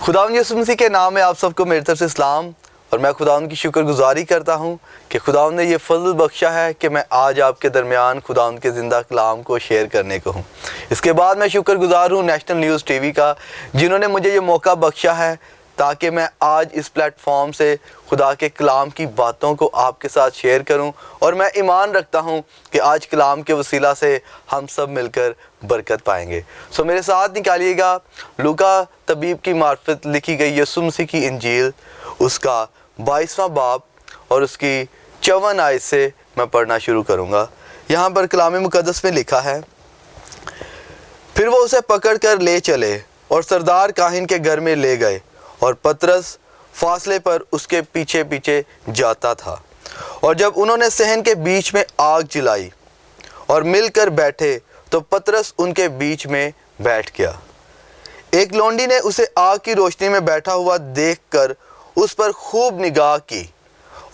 खुदावंद यीशु मसीह के नाम में आप सबको मेरी तरफ से सलाम। और मैं खुदावंद की शुक्रगुजारी करता हूँ कि खुदावंद ने ये फजल बख्शा है कि मैं आज आपके दरमियान खुदावंद के ज़िंदा कलाम को शेयर करने को हूँ। इसके बाद मैं शुक्रगुजार हूँ नेशनल न्यूज़ टीवी का, जिन्होंने मुझे ये मौका बख्शा है ताकि मैं आज इस प्लेटफॉर्म से खुदा के कलाम की बातों को आपके साथ शेयर करूं। और मैं ईमान रखता हूं कि आज कलाम के वसीला से हम सब मिलकर बरकत पाएंगे। सो मेरे साथ निकालिएगा लूका तबीब की मार्फत लिखी गई यीशु मसीह की इंजील, उसका 22वां बाब और उसकी 54 आयत से मैं पढ़ना शुरू करूँगा। यहाँ पर कलाम मुकद्दस में लिखा है, फिर वो उसे पकड़ कर ले चले और सरदार काहिन के घर में ले गए, और पतरस फासले पर उसके पीछे पीछे जाता था। और जब उन्होंने सहन के बीच में आग जलाई और मिलकर बैठे तो पतरस उनके बीच में बैठ गया। एक लौंडी ने उसे आग की रोशनी में बैठा हुआ देखकर उस पर खूब निगाह की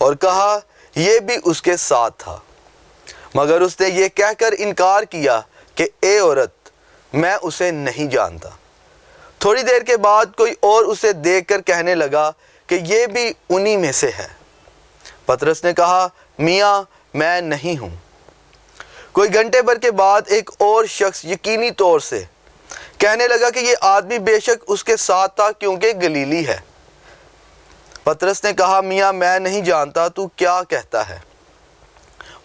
और कहा यह भी उसके साथ था, मगर उसने ये कहकर इनकार किया कि ए औरत, मैं उसे नहीं जानता। थोड़ी देर के बाद कोई और उसे देखकर कहने लगा कि ये भी उन्हीं में से है। पतरस ने कहा, मियाँ, मैं नहीं हूँ। कोई घंटे भर के बाद एक और शख्स यकीनी तौर से कहने लगा कि ये आदमी बेशक उसके साथ था, क्योंकि गलीली है। पतरस ने कहा, मियाँ, मैं नहीं जानता, तू क्या कहता है?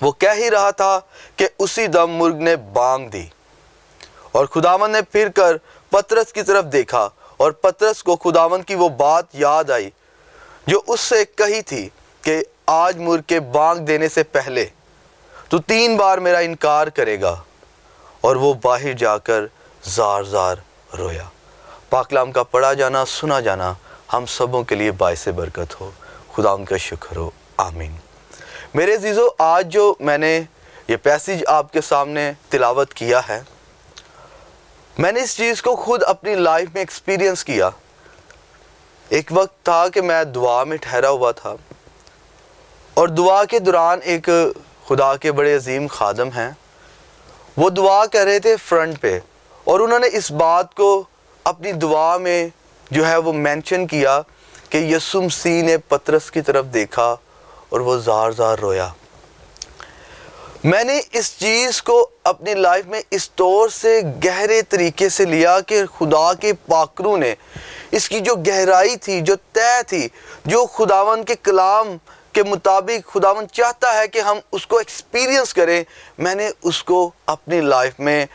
वो कह ही रहा था कि उसी दम मुर्ग ने बांग दी। और खुदावंद ने फिर कर पतरस की तरफ देखा, और पतरस को खुदावंद की वो बात याद आई जो उससे कही थी कि आज मुर्ग के बांग देने से पहले तू 3 बार मेरा इनकार करेगा। और वो बाहर जाकर जार जार रोया। पाकलाम का पढ़ा जाना, सुना जाना हम सबों के लिए बाइस बरकत हो। खुदावंद का शुक्र हो, आमीन। मेरे अजीज़ों, आज जो मैंने ये पैसेज आपके सामने तिलावत किया है, मैंने इस चीज़ को खुद अपनी लाइफ में एक्सपीरियंस किया। एक वक्त था कि मैं दुआ में ठहरा हुआ था, और दुआ के दौरान एक खुदा के बड़े अजीम खादम हैं, वो दुआ कर रहे थे फ्रंट पे, और उन्होंने इस बात को अपनी दुआ में जो है वो मेंशन किया कि यीशु मसीह ने पतरस की तरफ देखा और वो जार जार रोया। मैंने इस चीज़ को अपनी लाइफ में इस तौर से गहरे तरीके से लिया कि खुदा के पाकरू ने इसकी जो गहराई थी, जो तय थी, जो खुदावंद के कलाम के मुताबिक खुदावंद चाहता है कि हम उसको एक्सपीरियंस करें, मैंने उसको अपनी लाइफ में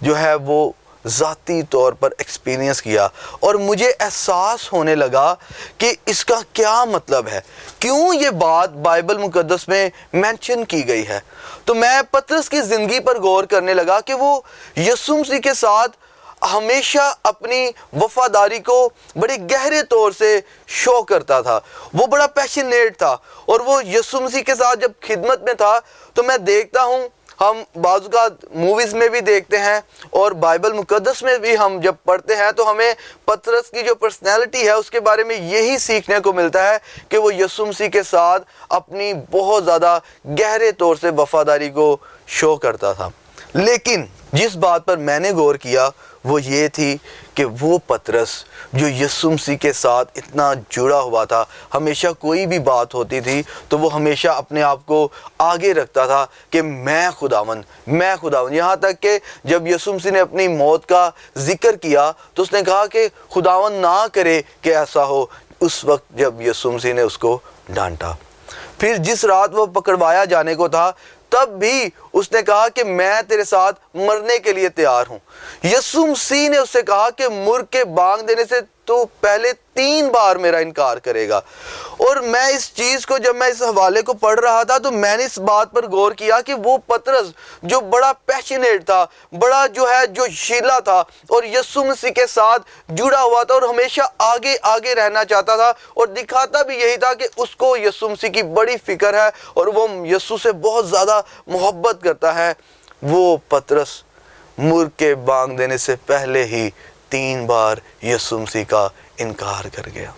जो है वो ज़ाती तौर पर एक्सपीरियंस किया। और मुझे एहसास होने लगा कि इसका क्या मतलब है, क्यों ये बात बाइबल मुकद्दस में मेंशन की गई है। तो मैं पतरस की ज़िंदगी पर गौर करने लगा कि वो यीशु मसीह के साथ हमेशा अपनी वफादारी को बड़े गहरे तौर से शो करता था। वो बड़ा पैशनेट था, और वो यीशु मसीह के साथ जब खिदमत में था तो मैं देखता हूँ, हम बाज़ का मूवीज़ में भी देखते हैं और बाइबल मुकद्दस में भी हम जब पढ़ते हैं तो हमें पतरस की जो पर्सनैलिटी है उसके बारे में यही सीखने को मिलता है कि वो यीशु मसीह के साथ अपनी बहुत ज़्यादा गहरे तौर से वफादारी को शो करता था। लेकिन जिस बात पर मैंने गौर किया वो ये थी कि वो पतरस जो यीशु मसीह के साथ इतना जुड़ा हुआ था, हमेशा कोई भी बात होती थी तो वो हमेशा अपने आप को आगे रखता था कि मैं खुदावंद। यहाँ तक कि जब यीशु मसीह ने अपनी मौत का जिक्र किया तो उसने कहा कि खुदावंद ना करे कि ऐसा हो। उस वक्त जब यीशु मसीह ने उसको डांटा, फिर जिस रात वो पकड़वाया जाने को था तब भी उसने कहा कि मैं तेरे साथ मरने के लिए तैयार हूं। यीशु मसीह ने उससे कहा कि मुर्ग के बांग देने से तू पहले 3 बार मेरा इनकार करेगा। और मैं इस चीज़ को जब मैं इस हवाले को पढ़ रहा था तो मैंने इस बात पर गौर किया कि वो पतरस जो बड़ा पैशनेट था, बड़ा जो है जो शीला था और यीशु मसीह के साथ जुड़ा हुआ था और हमेशा आगे आगे रहना चाहता था, और दिखाता भी यही था कि उसको यीशु मसीह की बड़ी फिक्र है और वो यीशु से बहुत ज़्यादा मोहब्बत करता है। वो पतरस मुर्ग के बांग देने से पहले ही 3 बार यीशु मसीह का इनकार कर गया।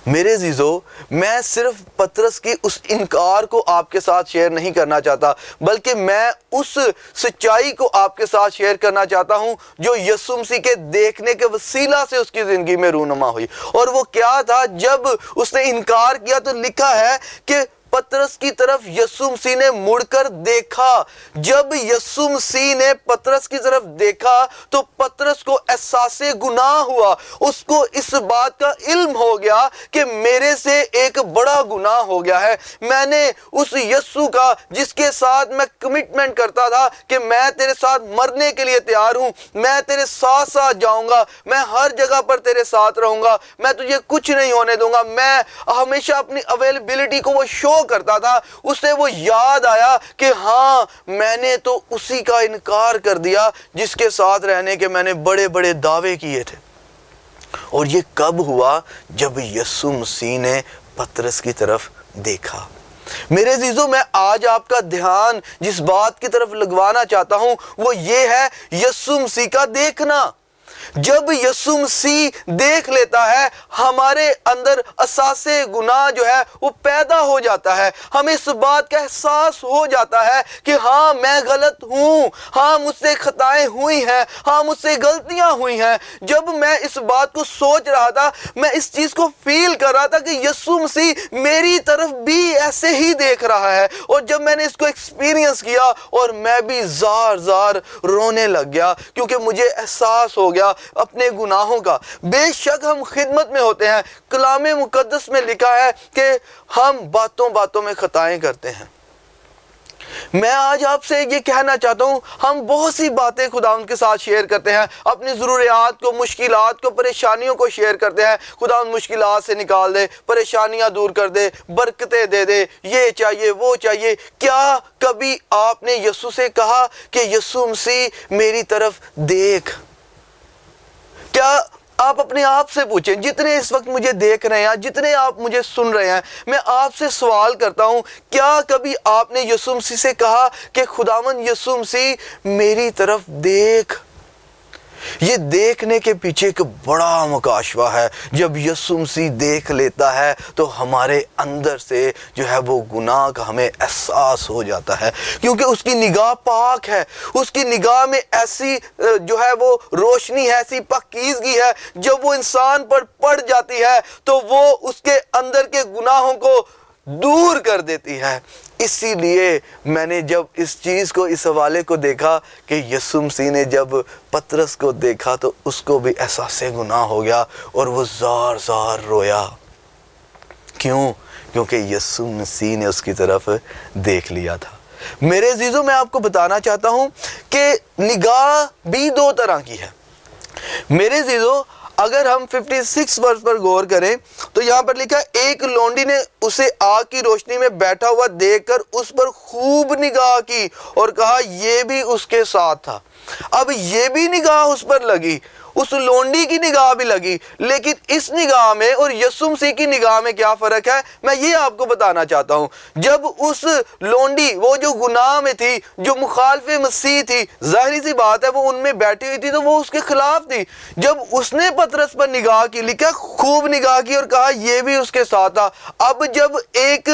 میرے عزیزو، میں صرف پطرس کی اس انکار کو آپ کے ساتھ شیئر نہیں کرنا چاہتا، بلکہ میں اس سچائی کو آپ کے ساتھ شیئر کرنا چاہتا ہوں جو یسوع مسیح کے دیکھنے کے وسیلہ سے اس کی زندگی میں رونما ہوئی۔ اور وہ کیا تھا؟ جب اس نے انکار کیا تو لکھا ہے کہ پطرس کی طرف یسوع مسیح نے مڑ کر دیکھا۔ جب یسوع مسیح نے پطرس کی طرف دیکھا تو پطرس کو احساس گناہ ہوا، اس کو اس بات کا علم ہو گیا کہ میرے سے ایک بڑا گناہ ہو گیا ہے۔ میں نے اس یسوع کا جس کے ساتھ میں کمٹمنٹ کرتا تھا کہ میں تیرے ساتھ مرنے کے لیے تیار ہوں، میں تیرے ساتھ ساتھ جاؤں گا، میں ہر جگہ پر تیرے ساتھ رہوں گا، میں تجھے کچھ نہیں ہونے دوں گا، میں ہمیشہ اپنی اویلیبلٹی کو وہ شو کرتا تھا، اسے وہ یاد آیا کہ ہاں میں نے تو اسی کا انکار کر دیا جس کے ساتھ رہنے کے میں نے بڑے بڑے دعوے کیے تھے۔ اور یہ کب ہوا؟ جب یسوع مسیح نے پطرس کی طرف دیکھا۔ میرے عزیزو، میں آج آپ کا دھیان جس بات کی طرف لگوانا چاہتا ہوں وہ یہ ہے یسوع مسیح کا دیکھنا۔ جب یسوع مسیح دیکھ لیتا ہے، ہمارے اندر احساس گناہ جو ہے وہ پیدا ہو جاتا ہے، ہمیں اس بات کا احساس ہو جاتا ہے کہ ہاں میں غلط ہوں، ہاں مجھ سے خطائیں ہوئی ہیں، ہاں مجھ سے غلطیاں ہوئی ہیں۔ جب میں اس بات کو سوچ رہا تھا، میں اس چیز کو فیل کر رہا تھا کہ یسوع مسیح میری طرف بھی ایسے ہی دیکھ رہا ہے۔ اور جب میں نے اس کو ایکسپیرینس کیا اور میں بھی زار زار رونے لگ گیا، کیونکہ مجھے احساس ہو گیا اپنے گناہوں کا۔ بے شک ہم خدمت میں ہوتے ہیں، کلام مقدس میں لکھا ہے کہ ہم باتوں باتوں میں خطائیں کرتے ہیں۔ میں آج آپ سے یہ کہنا چاہتا ہوں، ہم بہت سی باتیں خداوند کے ساتھ شیئر کرتے ہیں، اپنی ضروریات کو، مشکلات کو، پریشانیوں کو شیئر کرتے ہیں۔ خداوند مشکلات سے نکال دے، پریشانیاں دور کر دے، برکتیں دے دے، یہ چاہیے وہ چاہیے۔ کیا کبھی آپ نے یسوع سے کہا کہ یسوع مسیح میری طرف دیکھ؟ کیا آپ اپنے آپ سے پوچھیں، جتنے اس وقت مجھے دیکھ رہے ہیں، جتنے آپ مجھے سن رہے ہیں، میں آپ سے سوال کرتا ہوں، کیا کبھی آپ نے یسوع مسیح سے کہا کہ خداوند یسوع مسیح میری طرف دیکھ؟ یہ دیکھنے کے پیچھے ایک بڑا مکاشفہ ہے۔ جب یسوع مسیح دیکھ لیتا ہے تو ہمارے اندر سے جو ہے وہ گناہ کا ہمیں احساس ہو جاتا ہے، کیونکہ اس کی نگاہ پاک ہے، اس کی نگاہ میں ایسی جو ہے وہ روشنی ہے، ایسی پاکیزگی ہے، جب وہ انسان پر پڑ جاتی ہے تو وہ اس کے اندر کے گناہوں کو دور کر دیتی ہے۔ اسی لیے میں نے جب اس چیز کو، اس حوالے کو دیکھا کہ یسوع مسیح نے جب پطرس کو دیکھا تو اس کو بھی احساس گناہ ہو گیا اور وہ زار زار رویا۔ کیوں؟ کیونکہ یسوع مسیح نے اس کی طرف دیکھ لیا تھا۔ میرے عزیزوں، میں آپ کو بتانا چاہتا ہوں کہ نگاہ بھی دو طرح کی ہے۔ میرے عزیزوں، اگر ہم 56 ورس پر غور کریں تو یہاں پر لکھا ہے، ایک لونڈی نے اسے آگ کی روشنی میں بیٹھا ہوا دیکھ کر اس پر خوب نگاہ کی اور کہا یہ بھی اس کے ساتھ تھا۔ اب یہ بھی نگاہ اس پر لگی، اس لونڈی کی نگاہ بھی لگی، لیکن اس نگاہ میں اور یسوع مسیح کی نگاہ میں کیا فرق ہے، میں یہ آپ کو بتانا چاہتا ہوں۔ جب اس لونڈی، وہ جو گناہ میں تھی، جو مخالف مسیح تھی، ظاہری سی بات ہے وہ ان میں بیٹھی ہوئی تھی تو وہ اس کے خلاف تھی۔ جب اس نے پطرس پر نگاہ کی، لکھا خوب نگاہ کی اور کہا یہ بھی اس کے ساتھ تھا۔ اب جب ایک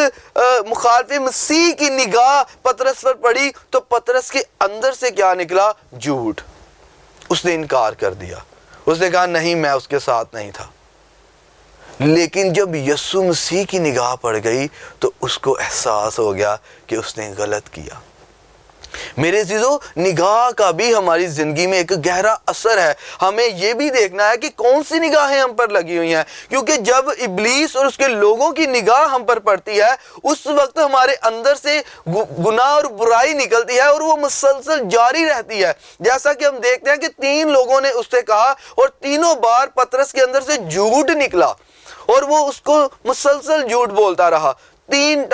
مخالف مسیح کی نگاہ پطرس پر پڑی تو پطرس کے اندر سے کیا نکلا؟ جھوٹ۔ اس نے انکار کر دیا، اس نے کہا نہیں میں اس کے ساتھ نہیں تھا۔ لیکن جب یسوع مسیح کی نگاہ پڑ گئی تو اس کو احساس ہو گیا کہ اس نے غلط کیا۔ میرے عزیزو، نگاہ کا بھی ہماری زندگی میں ایک گہرا اثر ہے۔ ہمیں یہ بھی دیکھنا ہے کہ کون سی نگاہیں ہم پر لگی ہوئی ہیں، کیونکہ جب ابلیس اور اس کے لوگوں کی نگاہ ہم پر پڑتی ہے اس وقت ہمارے اندر سے گناہ اور برائی نکلتی ہے اور وہ مسلسل جاری رہتی ہے۔ جیسا کہ ہم دیکھتے ہیں کہ 3 لوگوں نے اس سے کہا اور تینوں بار پطرس کے اندر سے جھوٹ نکلا اور وہ اس کو مسلسل جھوٹ بولتا رہا۔ 3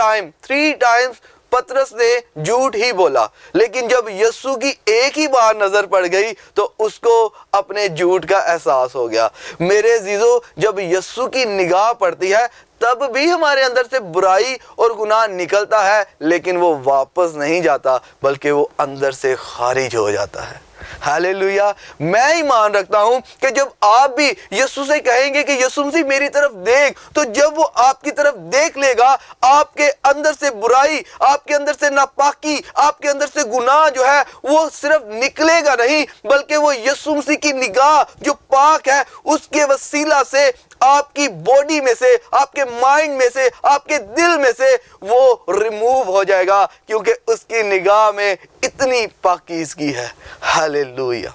ٹائمز پطرس نے جھوٹ ہی بولا، لیکن جب یسوع کی ایک ہی بار نظر پڑ گئی تو اس کو اپنے جھوٹ کا احساس ہو گیا۔ میرے عزیزو، جب یسوع کی نگاہ پڑتی ہے تب بھی ہمارے اندر سے برائی اور گناہ نکلتا ہے، لیکن وہ واپس نہیں جاتا بلکہ وہ اندر سے خارج ہو جاتا ہے۔ हालेलुया। मैं ईमान रखता हूं कि जब आप भी यीशु से कहेंगे कि यीशु मसीह मेरी तरफ देख, तो जब वो आपकी तरफ देख लेगा, आपके अंदर से बुराई, आपके अंदर से नापाकी, आपके अंदर से गुनाह जो है वो सिर्फ निकलेगा नहीं, बल्कि वो यीशु मसीह की निगाह जो पाक है उसके वसीला से आपकी बॉडी में से, आपके माइंड में से, आपके दिल में से वो रिमूव हो जाएगा, क्योंकि उसकी निगाह में इतनी पाकीज़गी है। हालेलुया।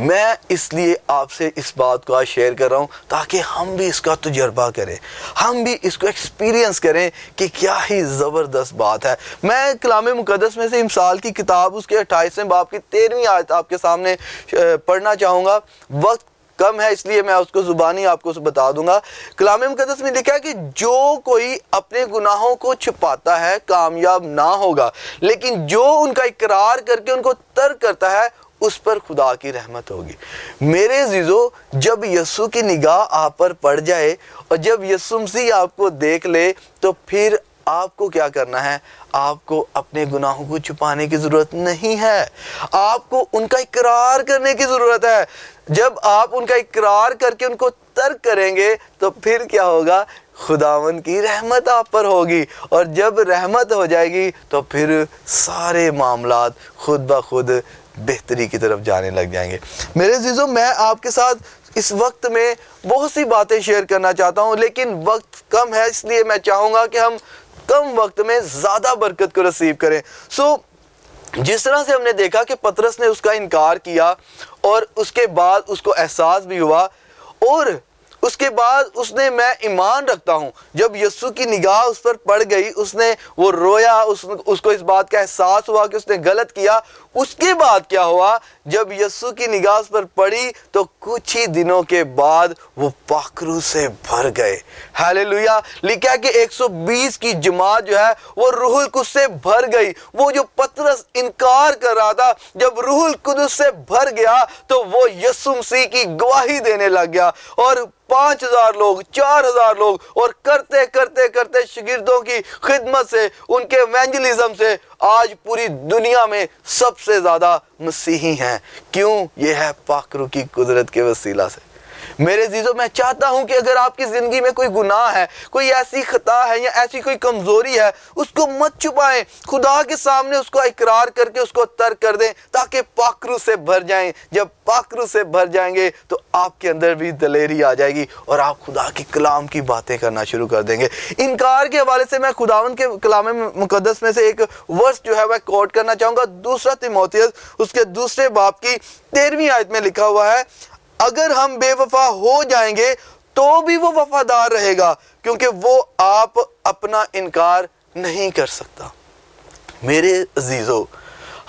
मैं इसलिए आपसे इस बात को आज शेयर कर रहा हूँ ताकि हम भी इसका तजुर्बा करें, हम भी इसको एक्सपीरियंस करें कि क्या ही ज़बरदस्त बात है। मैं कलाम मुक़द्दस में से इमसाल की किताब उसके 28वें बाब की 13वीं आयत आपके सामने पढ़ना चाहूँगा। वक्त कम है इसलिए मैं उसको ज़ुबानी आपको बता दूंगा। कलाम मुक़द्दस में लिखा है कि जो कोई अपने गुनाहों को छुपाता है कामयाब ना होगा, लेकिन जो उनका इकरार करके उनको तर्क करता है उस पर खुदा की रहमत होगी। मेरे अज़ीज़ों, जब यीशु की निगाह आप पर पड़ जाए और जब यीशु मसीह आपको देख ले, तो फिर आपको क्या करना है? आपको अपने गुनाहों को छुपाने की ज़रूरत नहीं है, आपको उनका इकरार करने की ज़रूरत है। जब आप उनका इकरार करके उनको तर्क करेंगे तो फिर क्या होगा? खुदावन की रहमत आप पर होगी, और जब रहमत हो जाएगी तो फिर सारे मामलात खुद ब खुद बेहतरी की तरफ जाने लग जाएंगे। मेरे अज़ीज़ों, मैं आपके साथ इस वक्त में बहुत सी बातें शेयर करना चाहता हूँ, लेकिन वक्त कम है, इसलिए मैं चाहूँगा कि हम कम वक्त में ज़्यादा बरकत को रिसीव करें। जिस तरह से हमने देखा कि पतरस ने उसका इनकार किया और उसके बाद उसको एहसास भी हुआ, और उसके बाद उसने, मैं ईमान रखता हूँ, जब यीशु की निगाह उस पर पड़ गई, उसने वो रोया, उसको इस बात का एहसास हुआ कि उसने गलत किया। उसके बाद क्या हुआ? जब यीशु की निगाह उस पर पड़ी तो कुछ ही दिनों के बाद वो पाखरू से भर गए। हालेलुया। लिखा है कि 120 की जमात जो है वो रूहुल कुदस से भर गई। वो जो पतरस इनकार कर रहा था, जब रूहुल कुदस से भर गया तो वो यीशु मसीह की गवाही देने लग गया, और 5000 लोग, 4000 लोग, और करते करते करते शागिर्दों की खिदमत से, उनके एवेंजलिज्म से आज पूरी दुनिया में सबसे ज़्यादा मसीही हैं। क्यों? ये है पाकरू की कुदरत के वसीला से। मेरे अज़ीज़ों, मैं चाहता हूं कि अगर आपकी ज़िंदगी में कोई गुनाह है, कोई ऐसी खता है या ऐसी कोई कमज़ोरी है, उसको मत छुपाएं, खुदा के सामने उसको इकरार करके उसको तर्क कर दें, ताकि पाकरू से भर जाएं। जब पाकरू से भर जाएंगे तो आपके अंदर भी दलेरी आ जाएगी और आप खुदा की कलाम की बातें करना शुरू कर देंगे। इनकार के हवाले से मैं खुदावन के कलाम मुक़द्दस में से एक वर्स जो है वह कोट करना चाहूँगा। 2 तीमुथियुस उसके 2 बाब की 13वीं आयत में लिखा हुआ है, अगर हम बेवफा हो जाएंगे तो भी वो वफादार रहेगा, क्योंकि वो आप अपना इनकार नहीं कर सकता। मेरे अजीजों,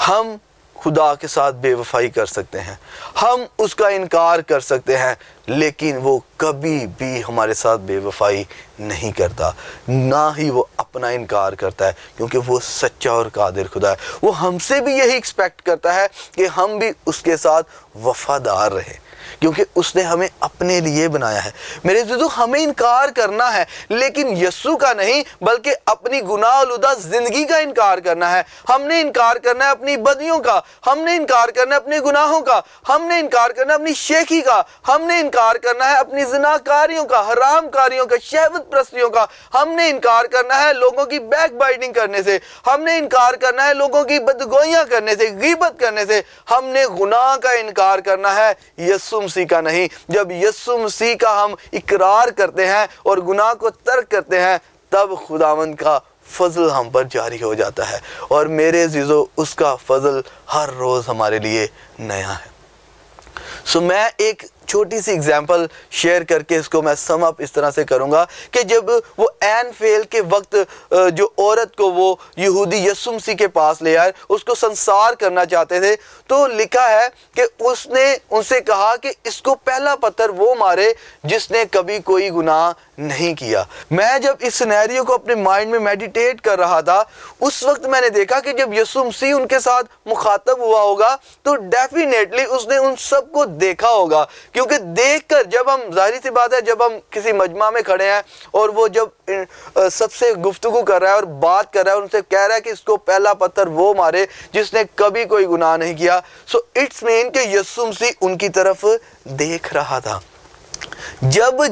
हम खुदा के साथ बेवफाई कर सकते हैं, हम उसका इनकार कर सकते हैं, लेकिन वो कभी भी हमारे साथ बेवफाई नहीं करता, ना ही वो अपना इनकार करता है, क्योंकि वो सच्चा और कादिर खुदा है। वो हमसे भी यही एक्सपेक्ट करता है कि हम भी उसके साथ वफादार रहें, क्योंकि उसने हमें अपने लिए बनाया है। मेरे अज़ीज़ों, हमें इनकार करना है, लेकिन यीशु का नहीं, बल्कि अपनी गुनाह-आलूदा ज़िंदगी का इनकार करना है। हमने इनकार करना है अपनी बदियों का, हमने इनकार करना है अपने गुनाहों का, हमने इनकार करना है अपनी शेखी का, हमने इनकार करना है अपनी ज़िनाकारियों का, हराम कारियों का, शहवत प्रस्तियों का, हमने इनकार करना है लोगों की बैक बाइटिंग करने से, हमने इनकार करना है लोगों की बदगोइयाँ करने से, गीबत करने से। हमने गुनाह का इनकार करना है, यीशु मसीह का नहीं। जब यीशु मसीह का हम इकरार करते हैं और गुनाह को तर्क करते हैं, तब खुदावंद का फजल हम पर जारी हो जाता है। और मेरे अज़ीज़ों, उसका फजल हर रोज़ हमारे लिए नया है। मैं एक छोटी सी एग्जाम्पल शेयर करके इसको मैं सम अप इस तरह से करूँगा कि जब वो ऐन फेल के वक्त जो औरत को वो यहूदी यीशु मसीह के पास ले आए, उसको संसार करना चाहते थे, तो लिखा है कि उसने उनसे कहा कि इसको पहला पत्थर वो मारे जिसने कभी कोई गुनाह नहीं किया। मैं जब इस सिनेरियो को अपने माइंड में मेडिटेट कर रहा था, उस वक्त मैंने देखा कि जब यीशु मसीह उनके साथ मुखातब हुआ होगा तो डेफिनेटली उसने उन सबको देखा होगा کیونکہ دیکھ کر جب ہم، ظاہری سی بات ہے، جب ہم کسی مجمع میں کھڑے ہیں اور وہ جب سب سے گفتگو کر رہا ہے اور بات کر رہا ہے، ان سے کہہ رہا ہے کہ اس کو پہلا پتھر وہ مارے جس نے کبھی کوئی گناہ نہیں کیا، سو اٹس مین کہ یسوع مسیح ان کی طرف دیکھ رہا تھا۔ جب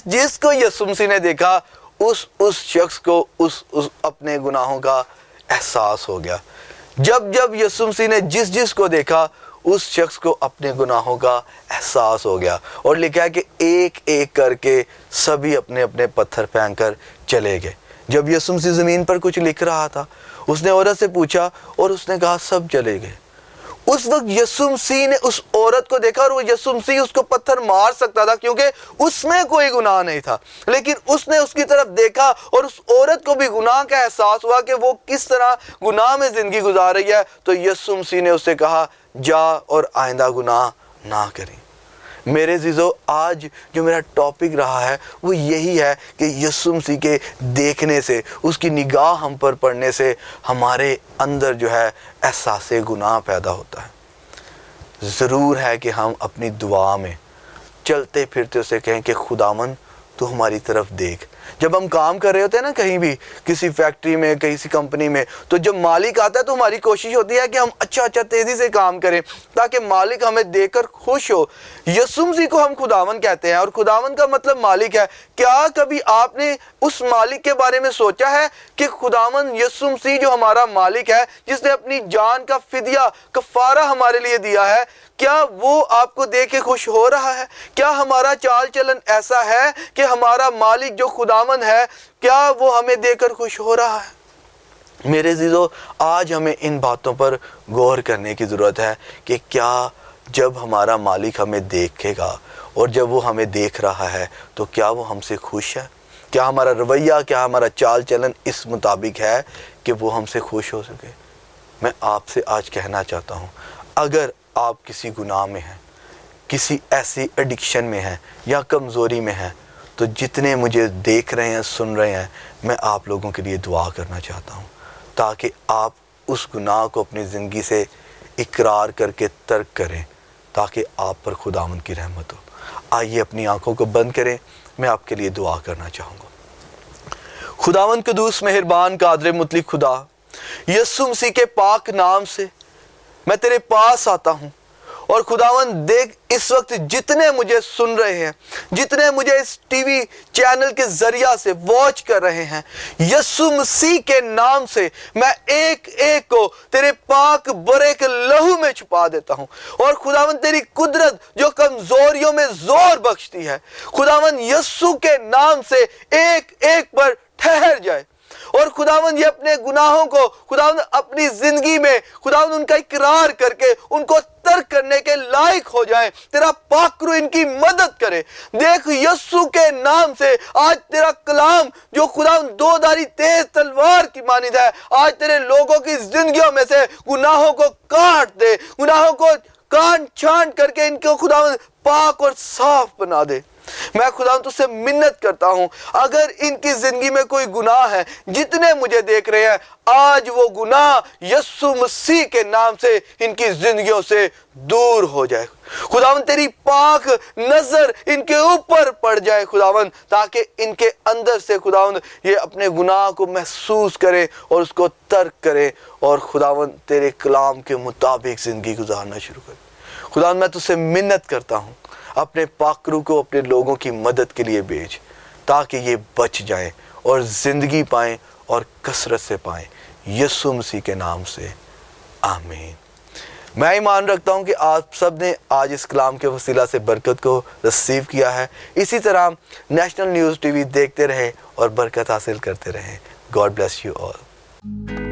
جس کو یسوع مسیح نے دیکھا، اس شخص کو اس اپنے گناہوں کا احساس ہو گیا۔ جب یسوع مسیح نے جس کو دیکھا، اس شخص کو اپنے گناہوں کا احساس ہو گیا، اور لکھا ہے کہ ایک ایک کر کے سبھی اپنے اپنے پتھر پھینک کر چلے گئے۔ جب یسوع مسیح زمین پر کچھ لکھ رہا تھا، اس نے عورت سے پوچھا اور اس نے کہا سب چلے گئے۔ اس وقت یسوع مسیح نے اس عورت کو دیکھا، اور وہ یسوع مسیح اس کو پتھر مار سکتا تھا کیونکہ اس میں کوئی گناہ نہیں تھا، لیکن اس نے اس کی طرف دیکھا اور اس عورت کو بھی گناہ کا احساس ہوا کہ وہ کس طرح گناہ میں زندگی گزار رہی ہے، تو یسوع مسیح نے اس سے کہا جا اور آئندہ گناہ نہ کریں۔ میرے عزیزو، آج جو میرا ٹاپک رہا ہے وہ یہی ہے کہ یسوع مسیح کے دیکھنے سے، اس کی نگاہ ہم پر پڑنے سے ہمارے اندر جو ہے احساس گناہ پیدا ہوتا ہے۔ ضرور ہے کہ ہم اپنی دعا میں چلتے پھرتے اسے کہیں کہ خداوند تو ہماری طرف دیکھ۔ جب ہم کام کر رہے ہوتے ہیں نا، کہیں بھی کسی فیکٹری میں، کسی کمپنی میں، تو جب مالک آتا ہے تو ہماری کوشش ہوتی ہے کہ ہم اچھا تیزی سے کام کریں تاکہ مالک ہمیں دیکھ کر خوش ہو۔ یسوع مسیح کو ہم خداوند کہتے ہیں، اور خداوند کا مطلب مالک ہے۔ کیا کبھی آپ نے اس مالک کے بارے میں سوچا ہے کہ خداوند یسوع مسیح جو ہمارا مالک ہے، جس نے اپنی جان کا فدیہ، کفارہ ہمارے لیے دیا ہے، کیا وہ آپ کو دیکھ کے خوش ہو رہا ہے؟ کیا ہمارا چال چلن ایسا ہے کہ ہمارا مالک جو خداوند ہے، کیا وہ ہمیں دیکھ کر خوش ہو رہا ہے؟ میرے عزیزو، آج ہمیں ان باتوں پر غور کرنے کی ضرورت ہے کہ کیا جب ہمارا مالک ہمیں دیکھے گا اور جب وہ ہمیں دیکھ رہا ہے تو کیا وہ ہم سے خوش ہے؟ کیا ہمارا رویہ، کیا ہمارا چال چلن اس مطابق ہے کہ وہ ہم سے خوش ہو سکے؟ میں آپ سے آج کہنا چاہتا ہوں، اگر آپ کسی گناہ میں ہیں، کسی ایسی ایڈکشن میں ہیں یا کمزوری میں ہیں، تو جتنے مجھے دیکھ رہے ہیں، سن رہے ہیں، میں آپ لوگوں کے لیے دعا کرنا چاہتا ہوں تاکہ آپ اس گناہ کو اپنی زندگی سے اقرار کر کے ترک کریں، تاکہ آپ پر خداوند کی رحمت ہو۔ آئیے اپنی آنکھوں کو بند کریں، میں آپ کے لیے دعا کرنا چاہوں گا۔ خداوند قدوس، مہربان، قادر مطلق خدا، یسوع مسیح کے پاک نام سے میں تیرے پاس آتا ہوں، اور خداوند دیکھ اس وقت جتنے مجھے سن رہے ہیں، جتنے مجھے اس ٹی وی چینل کے ذریعہ سے واچ کر رہے ہیں، یسوع مسیح کے نام سے میں ایک ایک کو تیرے پاک برے کے لہو میں چھپا دیتا ہوں، اور خداوند تیری قدرت جو کمزوریوں میں زور بخشتی ہے، خداوند یسوع کے نام سے ایک ایک پر ٹھہر جائے، اور خداوند یہ اپنے گناہوں کو خداوند اپنی زندگی میں خداوند ان کا اقرار کر کے ان کو ترک کرنے کے لائق ہو جائیں۔ تیرا پاک روح ان کی مدد کرے۔ دیکھ یسوع کے نام سے آج تیرا کلام جو خداوند دو دھاری تیز تلوار کی مانند ہے، آج تیرے لوگوں کی زندگیوں میں سے گناہوں کو کاٹ دے، گناہوں کو کانٹ چھانٹ کر کے ان کو خداوند پاک اور صاف بنا دے۔ میں خداوند تجھ سے منت کرتا ہوں، اگر ان کی زندگی میں کوئی گناہ ہے، جتنے مجھے دیکھ رہے ہیں، آج وہ گناہ یسوع مسیح کے نام سے ان کی زندگیوں سے دور ہو جائے۔ خداوند تیری پاک نظر ان کے اوپر پڑ جائے خداوند، تاکہ ان کے اندر سے خداوند یہ اپنے گناہ کو محسوس کرے اور اس کو ترک کرے، اور خداوند تیرے کلام کے مطابق زندگی گزارنا شروع کرے۔ خداوند میں تجھ سے منت کرتا ہوں، اپنے پاک روح کو اپنے لوگوں کی مدد کے لیے بھیج، تاکہ یہ بچ جائیں اور زندگی پائیں اور کثرت سے پائیں، یسوع مسیح کے نام سے آمین۔ میں ایمان رکھتا ہوں کہ آپ سب نے آج اس کلام کے وسیلہ سے برکت کو رسیو کیا ہے۔ اسی طرح نیشنل نیوز ٹی وی دیکھتے رہیں اور برکت حاصل کرتے رہیں۔ God bless you all.